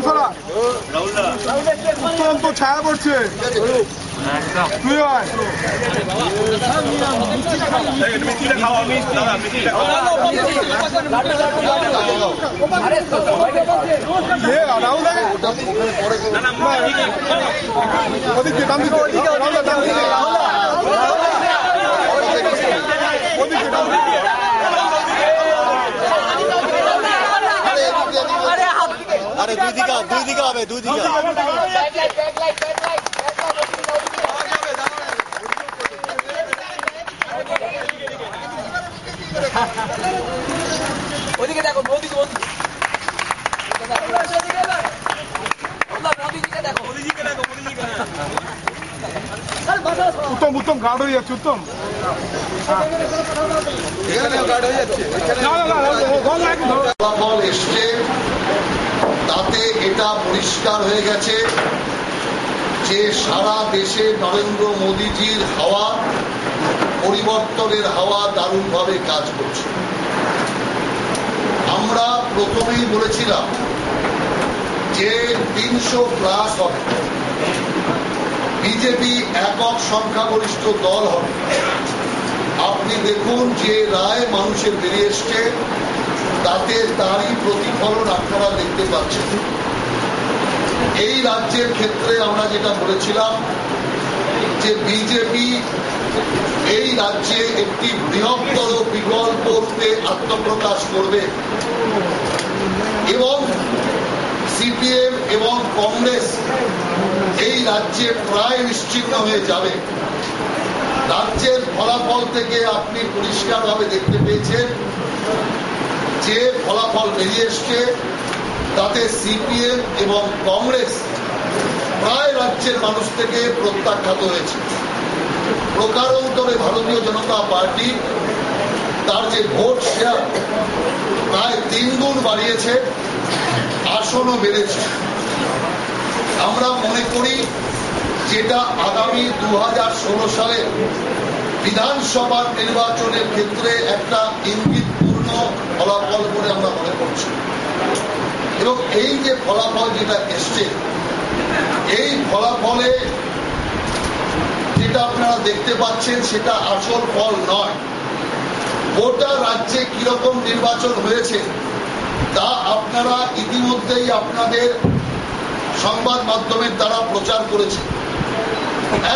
সরা উত্তম তো ছায়া পড়ছে তুই ওদিকে দাম দিতে আরে দুই দিকে হবে ওদিকে দেখো ওদিকে উত্তম গার্ড হয়ে যাচ্ছে উত্তম ফলাফল এসছে তাতে এটা পরিষ্কার হয়ে গেছে যে সারা দেশে নরেন্দ্র মোদীজির হাওয়া পরিবর্তনের হাওয়া দারুণভাবে কাজ করছে। আমরা প্রথমেই বলেছিলাম যে 300+ হবে, বিজেপি একক সংখ্যাগরিষ্ঠ দল হবে। আপনি দেখুন যে রায় মানুষের বেরিয়ে এসছে তাতে তারই প্রতিফলন আপনারা দেখতে পাচ্ছেন। এই রাজ্যের ক্ষেত্রে আমরা যেটা বলেছিলাম যে বিজেপি এই রাজ্যে একটি বৃহত্তর বিকল্প রূপে আত্মপ্রকাশ করবে এবং সিপিএম এবং কংগ্রেস এই রাজ্যে প্রায় নিশ্চিহ্ন হয়ে যাবে। রাজ্যের ফলাফল থেকে আপনি পরিষ্কারভাবে দেখতে পেয়েছেন যে ফলাফল বেরিয়ে এসছে তাতে সিপিএম এবং কংগ্রেস প্রায় রাজ্যের মানুষ থেকে প্রত্যাখ্যাত হয়েছে। প্রকারান্তরে ভারতীয় জনতা পার্টি তার যে ভোট শেয়ার প্রায় 3 গুণ বাড়িয়েছে, আসনও বেড়েছে। আমরা মনে করি যেটা আগামী 2016 সালে বিধানসভা নির্বাচনের ক্ষেত্রে একটা ইঙ্গিতপূর্ণ ফলাফল বলে আমরা মনে করছি এবং এই যে ফলাফল যেটা এসছে এই ফলাফলে যেটা আপনারা দেখতে পাচ্ছেন সেটা আসল ফল নয়। গোটা রাজ্যে কিরকম নির্বাচন হয়েছে তা আপনারা ইতিমধ্যেই আপনাদের সংবাদ মাধ্যমের দ্বারা প্রচার করেছে।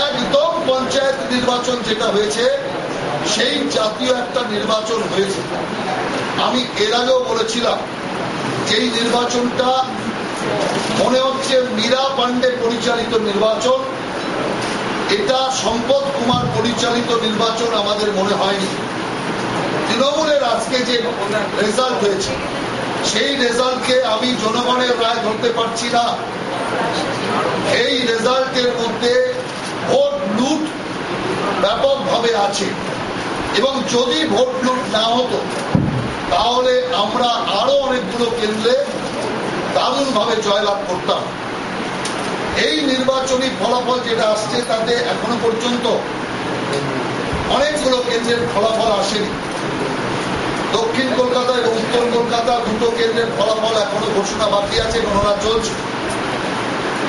একদম পঞ্চায়েত নির্বাচন যেটা হয়েছে সেই জাতীয় একটা নির্বাচন হয়েছে। আমি এর আগেও বলেছিলাম যে এই নির্বাচনটা মনে হচ্ছে মীরা পান্ডে পরিচালিত নির্বাচন, এটা সম্পদ কুমার পরিচালিত নির্বাচন আমাদের মনে হয়নি। তৃণমূলের আজকে যে রেজাল্ট হয়েছে সেই রেজাল্টকে আমি জনগণের রায় ধরতে পারছি না। এই রেজাল্টের মধ্যে ভোট লুট ব্যাপকভাবে আছে এবং যদি ভোট লুট না হতো তাহলে আমরা আরো অনেকগুলো কেন্দ্রে দারুণভাবে জয়লাভ করতাম। এই নির্বাচনী ফলাফল যেটা আসছে তাতে এখনো পর্যন্ত অনেকগুলো কেন্দ্রের ফলাফল আসেনি। দক্ষিণ কলকাতা এবং উত্তর কলকাতা দুটো কেন্দ্রের ফলাফল এখনো ঘোষণা বাকি আছে, গণনা চলছে।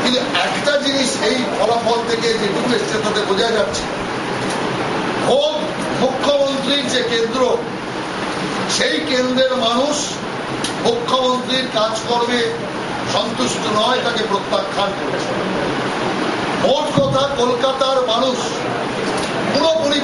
কিন্তু একটা জিনিস এই ফলাফল থেকে যেটুকু এসছে তাতে বোঝা যাচ্ছে ভোট মুখ্যমন্ত্রীর যে কেন্দ্র সেই কেন্দ্রের মানুষ মুখ্যমন্ত্রীর কাজকর্মে সন্তুষ্ট নয়, তাকে প্রত্যাখ্যান করেছে। মোট কথা কলকাতার মানুষ পুরোপুরি